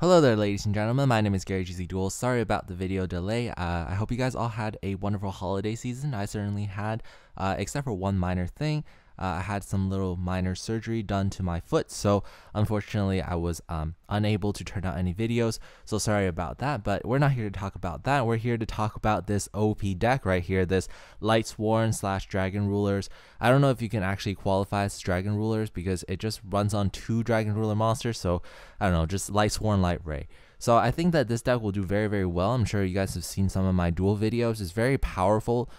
Hello there, ladies and gentlemen. My name is gzduel. Sorry about the video delay. I hope you guys all had a wonderful holiday season. I certainly had, except for one minor thing. I had some little minor surgery done to my foot, so unfortunately I was unable to turn out any videos, so sorry about that. But we're not here to talk about that. We're here to talk about this OP deck right here, this Lightsworn / Dragon Rulers. I don't know if you can actually qualify as Dragon Rulers because it just runs on 2 Dragon Ruler monsters, so I don't know, just Lightsworn Light Ray. So I think that this deck will do very, very well. I'm sure you guys have seen some of my duel videos. It's very powerful,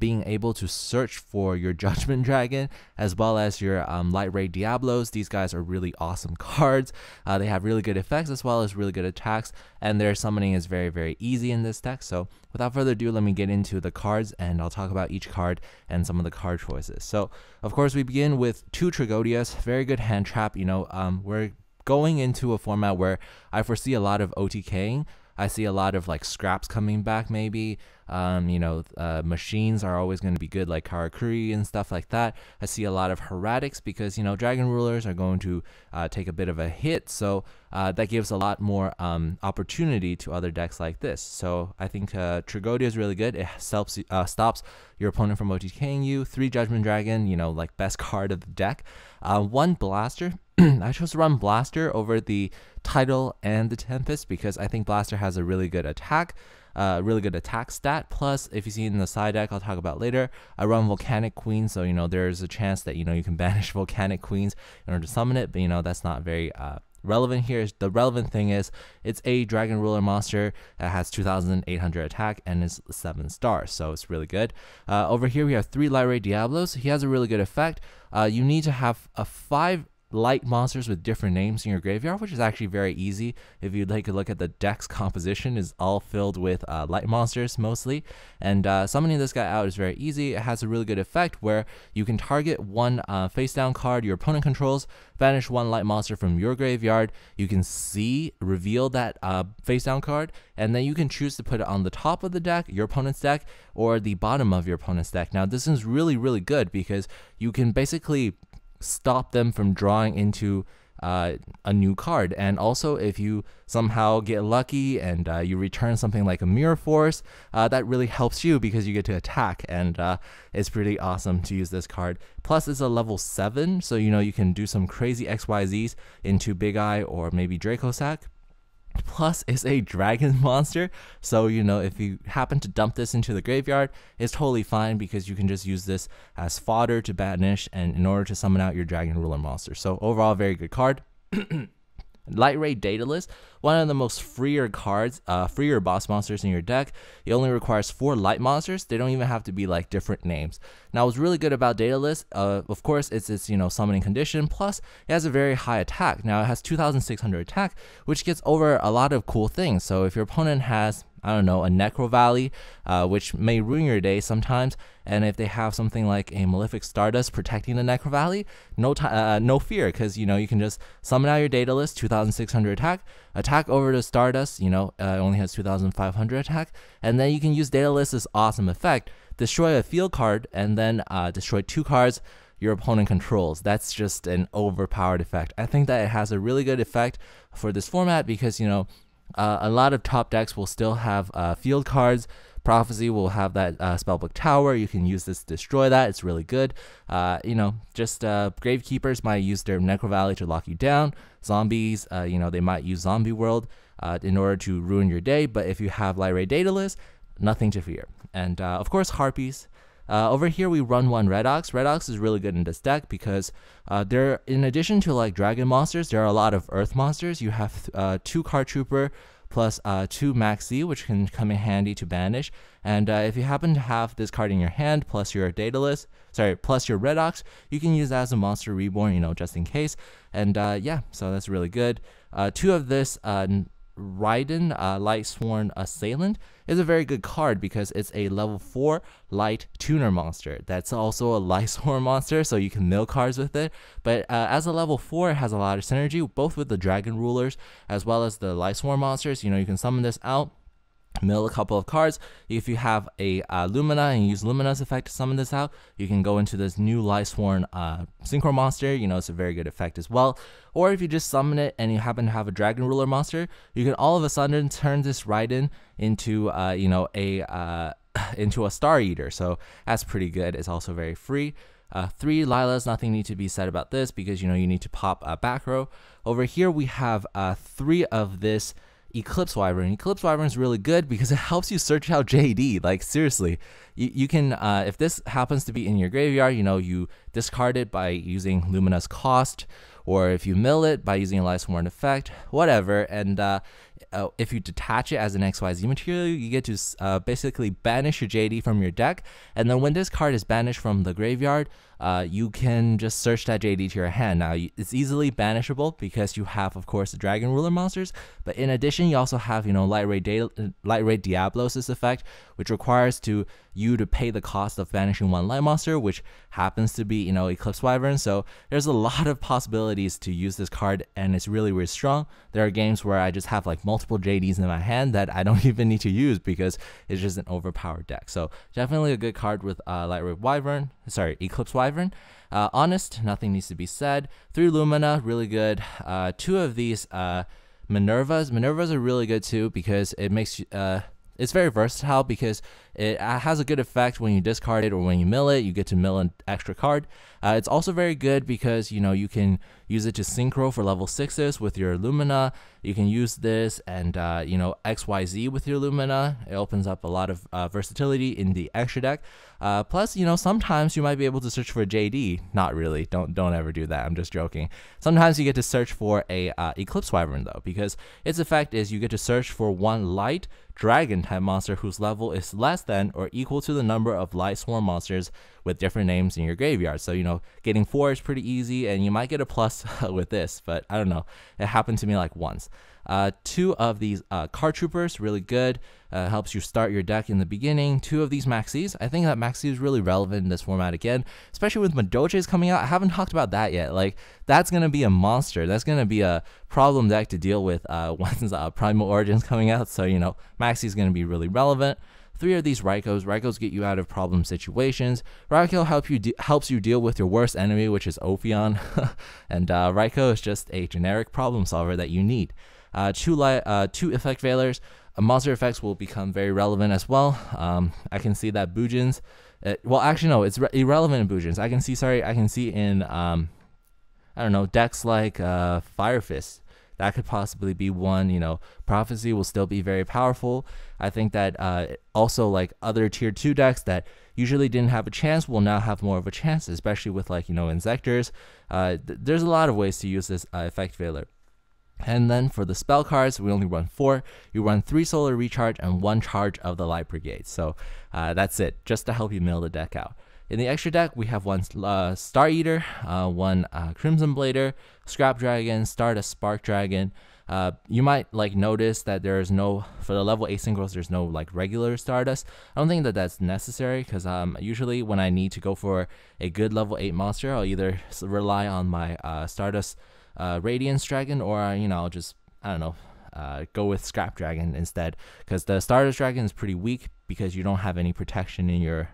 being able to search for your Judgment Dragon as well as your Light Ray Diablos. These guys are really awesome cards. They have really good effects as well as really good attacks, and their summoning is very, very easy in this deck. So without further ado, let me get into the cards and I'll talk about each card and some of the card choices. So of course we begin with 2 Trigodias, very good hand trap. We're going into a format where I foresee a lot of OTKing. I see a lot of like scraps coming back maybe. Machines are always going to be good, like Karakuri and stuff like that. I see a lot of Heretics because, Dragon Rulers are going to take a bit of a hit. So that gives a lot more opportunity to other decks like this. So I think Trigodia is really good. It stops your opponent from OTKing you. 3 Judgment Dragon, like best card of the deck. 1 Blaster. I chose to run Blaster over the Tidal and the Tempest because I think Blaster has a really good attack stat. Plus, if you see in the side deck, I'll talk about later, I run Volcanic Queen, so there's a chance that you can banish Volcanic Queens in order to summon it, but that's not very relevant here. The relevant thing is it's a Dragon Ruler monster that has 2,800 attack and is 7 stars, so it's really good. Over here we have 3 Light Ray Diablos. He has a really good effect. You need to have 5 light monsters with different names in your graveyard, which is actually very easy. If you take a look at the deck's composition, is all filled with light monsters mostly, and summoning this guy out is very easy. It has a really good effect where you can target 1 face down card your opponent controls, banish 1 light monster from your graveyard. You can reveal that face down card, and then you can choose to put it on the top of the deck, your opponent's deck, or the bottom of your opponent's deck. Now this is really, really good because you can basically stop them from drawing into a new card. And also if you somehow get lucky and you return something like a Mirror Force, that really helps you because you get to attack, and it's pretty awesome to use this card. Plus it's a level 7, so you can do some crazy XYZs into Big Eye or maybe Dracosac. Plus it's a dragon monster, so if you happen to dump this into the graveyard, it's totally fine because you can just use this as fodder to banish and in order to summon out your Dragon Ruler monster. So overall, very good card. Light Ray Daedalus, one of the most freer cards, freer boss monsters in your deck. It only requires 4 light monsters. They don't even have to be like different names. Now what's really good about Daedalus, of course, it's its summoning condition, plus it has a very high attack. Now it has 2,600 attack, which gets over a lot of cool things. So if your opponent has, I don't know, a Necro Valley, which may ruin your day sometimes, and if they have something like a Malefic Stardust protecting the Necro Valley, no fear, because you can just summon out your Daedalus, 2,600 attack over the Stardust, it only has 2,500 attack, and then you can use Daedalus's awesome effect, destroy a field card, and then destroy 2 cards your opponent controls. That's just an overpowered effect. I think that it has a really good effect for this format because a lot of top decks will still have field cards. Prophecy will have that Spellbook Tower. You can use this to destroy that. It's really good. Gravekeepers might use their Necro Valley to lock you down. Zombies, they might use Zombie World in order to ruin your day. But if you have Light Ray Daedalus, nothing to fear. And of course, Harpies. Over here we run 1 Redox. Redox is really good in this deck because in addition to like dragon monsters, there are a lot of earth monsters. You have 2 Card Trooper plus 2 Maxi, which can come in handy to banish. And if you happen to have this card in your hand plus your Daedalus, plus your Redox, you can use that as a monster reborn, just in case. And yeah, so that's really good. 2 of this Raiden, Lightsworn Assailant, is a very good card because it's a level 4 light tuner monster. That's also a Lightsworn monster, so you can mill cards with it. But as a level 4, it has a lot of synergy, both with the Dragon Rulers as well as the Lightsworn monsters. You can summon this out mill a couple of cards. If you have a Lumina and you use Lumina's effect to summon this out, you can go into this new Lightsworn Synchro monster. You know, it's a very good effect as well. Or if you just summon it and you happen to have a Dragon Ruler monster, you can all of a sudden turn this Raiden into into a Star Eater. So that's pretty good. It's also very free. 3 Lilas, nothing need to be said about this because you need to pop a back row. Over here we have 3 of this Eclipse Wyvern. Eclipse Wyvern is really good because it helps you search out JD. Like seriously, you can if this happens to be in your graveyard, you discard it by using Lumina's Cost, or if you mill it by using a Lightsworn effect, whatever. And if you detach it as an XYZ material, you get to basically banish your JD from your deck. And then when this card is banished from the graveyard, you can just search that JD to your hand. Now, it's easily banishable because you have, of course, the Dragon Ruler monsters. But in addition, you also have, Light Ray Diablos' effect, which requires you to pay the cost of banishing 1 light monster, which happens to be, Eclipse Wyvern. So there's a lot of possibilities to use this card, and it's really, really strong. There are games where I just have like multiple JDs in my hand that I don't even need to use because it's just an overpowered deck. So definitely a good card with Eclipse Wyvern. Honest, nothing needs to be said. 3 Lumina, really good. 2 of these Minervas are really good too because it makes you it's very versatile because it has a good effect when you discard it or when you mill it. You get to mill an extra card. It's also very good because you can use it to synchro for level 6s with your Lumina. You can use this and XYZ with your Lumina. It opens up a lot of versatility in the extra deck. Plus, sometimes you might be able to search for a JD. Not really. Don't ever do that. I'm just joking. Sometimes you get to search for a Eclipse Wyvern though, because its effect is you get to search for 1 light dragon type monster whose level is less than or equal to the number of Lightsworn monsters with different names in your graveyard. So getting 4 is pretty easy, and you might get a plus with this, but I don't know. It happened to me like once. 2 of these Card Troopers, really good. Helps you start your deck in the beginning. 2 of these Maxis. I think that Maxi is really relevant in this format again, especially with Madoches coming out. I haven't talked about that yet. Like, that's going to be a monster. That's going to be a problem deck to deal with once Primal Origins coming out. So, Maxi is going to be really relevant. 3 of these Raikos. Raikos get you out of problem situations. Raiko helps you deal with your worst enemy, which is Ophion. And Raiko is just a generic problem solver that you need. 2 Effect Veilers. Monster effects will become very relevant as well. I can see that Bujins, well, actually no, it's irrelevant in Bujins. I can see in I don't know, decks like Fire Fist. That could possibly be one. Prophecy will still be very powerful. I think that also like other tier 2 decks that usually didn't have a chance will now have more of a chance, especially with like Insectors. There's a lot of ways to use this Effect Veiler. And then for the spell cards, we only run 4. You run 3 Solar Recharge and 1 Charge of the Light Brigade. So that's it, just to help you mill the deck out. In the extra deck, we have 1 Star Eater, 1 Crimson Blader, Scrap Dragon, Stardust Spark Dragon. You might notice that there's no, for the level 8 synchros, there's no regular Stardust. I don't think that that's necessary because usually when I need to go for a good level 8 monster, I'll either rely on my Stardust Radiance Dragon, or I'll just, I don't know, go with Scrap Dragon instead, because the Stardust Dragon is pretty weak because you don't have any protection in your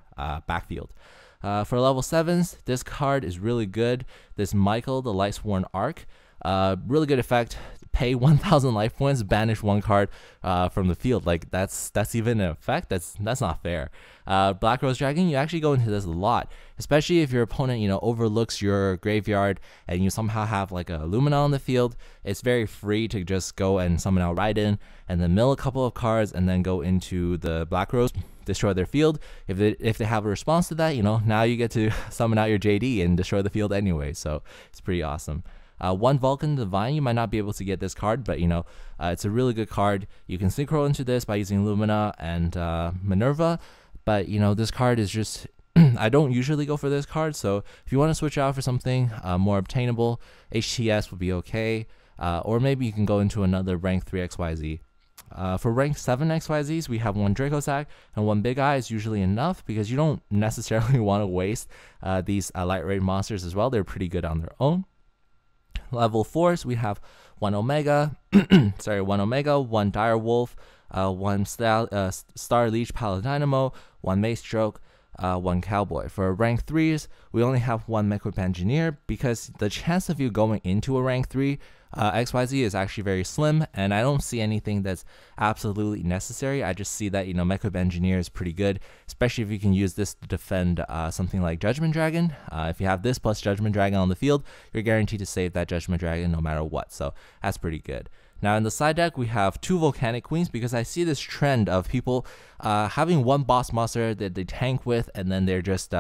backfield. For level 7s, this card is really good. This Michael, the Lightsworn Arc, really good effect. Pay 1,000 life points, banish 1 card from the field. Like that's even an effect. That's not fair. Black Rose Dragon, you actually go into this a lot, especially if your opponent overlooks your graveyard and you somehow have like a Lumina on the field. It's very free to just go and summon out Raiden and then mill a couple of cards and then go into the Black Rose, destroy their field. If they have a response to that, now you get to summon out your JD and destroy the field anyway. So it's pretty awesome. 1 Vulcan Divine, you might not be able to get this card, but it's a really good card. You can synchro into this by using Lumina and Minerva, but this card is just I don't usually go for this card. So if you want to switch out for something more obtainable, HTS would be okay, or maybe you can go into another rank 3 XYZ. For rank 7 XYZs, we have 1 Draco Sack and 1 Big Eye is usually enough because you don't necessarily want to waste these light raid monsters as well. They're pretty good on their own. Level 4s, we have 1 Omega, 1 Omega, 1 Dire Wolf, 1 Star Leech Paladinamo, 1 Mace Stroke, 1 Cowboy. For rank 3s, we only have 1 Mech-Whip Engineer because the chance of you going into a rank 3 XYZ is actually very slim, and I don't see anything that's absolutely necessary. I just see that, you know, Mech-Whip Engineer is pretty good, especially if you can use this to defend something like Judgment Dragon. If you have this plus Judgment Dragon on the field, you're guaranteed to save that Judgment Dragon no matter what, so that's pretty good. Now in the side deck, we have 2 Volcanic Queens because I see this trend of people having 1 boss monster that they tank with, and then they're just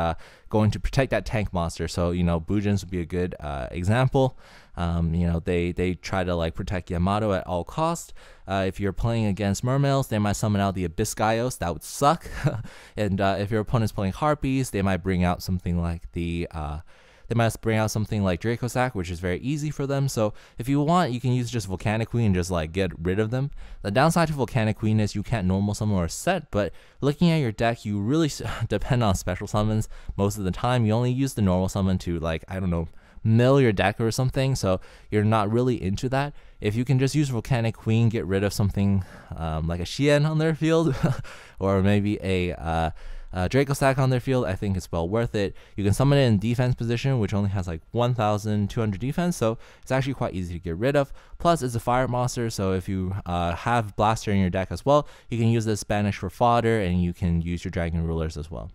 going to protect that tank monster. So, you know, Bujins would be a good example. You know, they try to like protect Yamato at all costs. If you're playing against Mermails, they might summon out the Abyssgaios. That would suck. And if your opponent's playing Harpies, they might bring out something like the Dracosac, which is very easy for them. So if you want, you can use just Volcanic Queen and just like get rid of them. The downside to Volcanic Queen is you can't normal summon or set, but looking at your deck, you really depend on special summons most of the time. You only use the normal summon to, like, I don't know, mill your deck or something, so you're not really into that. If you can just use Volcanic Queen, get rid of something like a Shien on their field, or maybe a Dracosac on their field, I think it's well worth it. You can summon it in defense position, which only has like 1,200 defense, so it's actually quite easy to get rid of. Plus, it's a fire monster, so if you have Blaster in your deck as well, you can use this banish for fodder, and you can use your Dragon Rulers as well.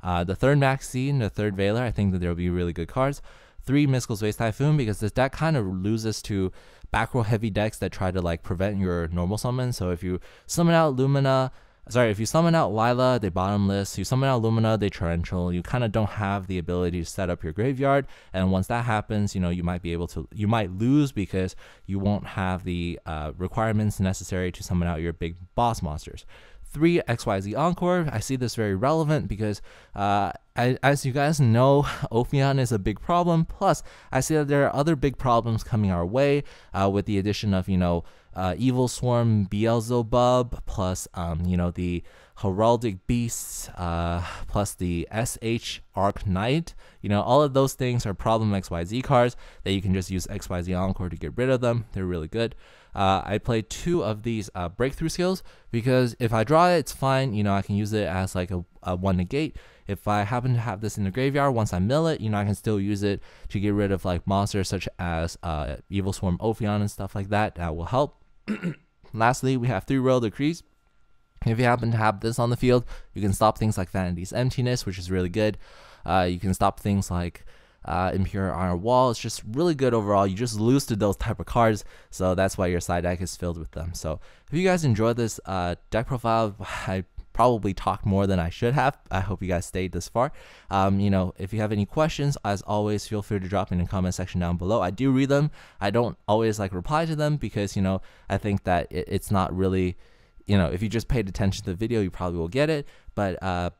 The third Maxine, the third Veiler, I think that there will be really good cards. 3 Mystical Space Typhoon, because this deck kind of loses to back row heavy decks that try to like prevent your normal summon. So if you summon out if you summon out Lila, they bottomless. You summon out Lumina, they torrential. You kind of don't have the ability to set up your graveyard, and once that happens, you know, you might lose because you won't have the requirements necessary to summon out your big boss monsters. 3 XYZ Encore, I see this very relevant because as you guys know, Ophion is a big problem. Plus, I see that there are other big problems coming our way with the addition of, you know, Evil Swarm Beelzebub, plus, you know, the Heraldic Beasts, plus the SH Arc Knight. You know, all of those things are problem XYZ cards that you can just use XYZ Encore to get rid of them. They're really good. I played 2 of these breakthrough skills because if I draw it, it's fine. You know, I can use it as like a 1 negate. If I happen to have this in the graveyard, once I mill it, you know, I can still use it to get rid of like monsters such as Evil Swarm Ophion and stuff like that. That will help. Lastly, we have 3 Royal Decrees. If you happen to have this on the field, you can stop things like Vanity's Emptiness, which is really good. You can stop things like Imperial Iron Wall. It's just really good overall. You just lose to those type of cards, so that's why your side deck is filled with them. So if you guys enjoyed this deck profile, I probably talked more than I should have. I hope you guys stayed this far. You know, if you have any questions, as always, feel free to drop in the comment section down below. I do read them. I don't always like reply to them because, you know, I think that it's not really, you know, if you just paid attention to the video, you probably will get it. But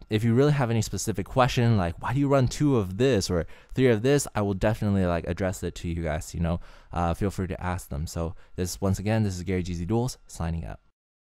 if you really have any specific question, like why do you run 2 of this or 3 of this, I will definitely like address it to you guys. You know, feel free to ask them. So once again, this is Gary gzduel signing out.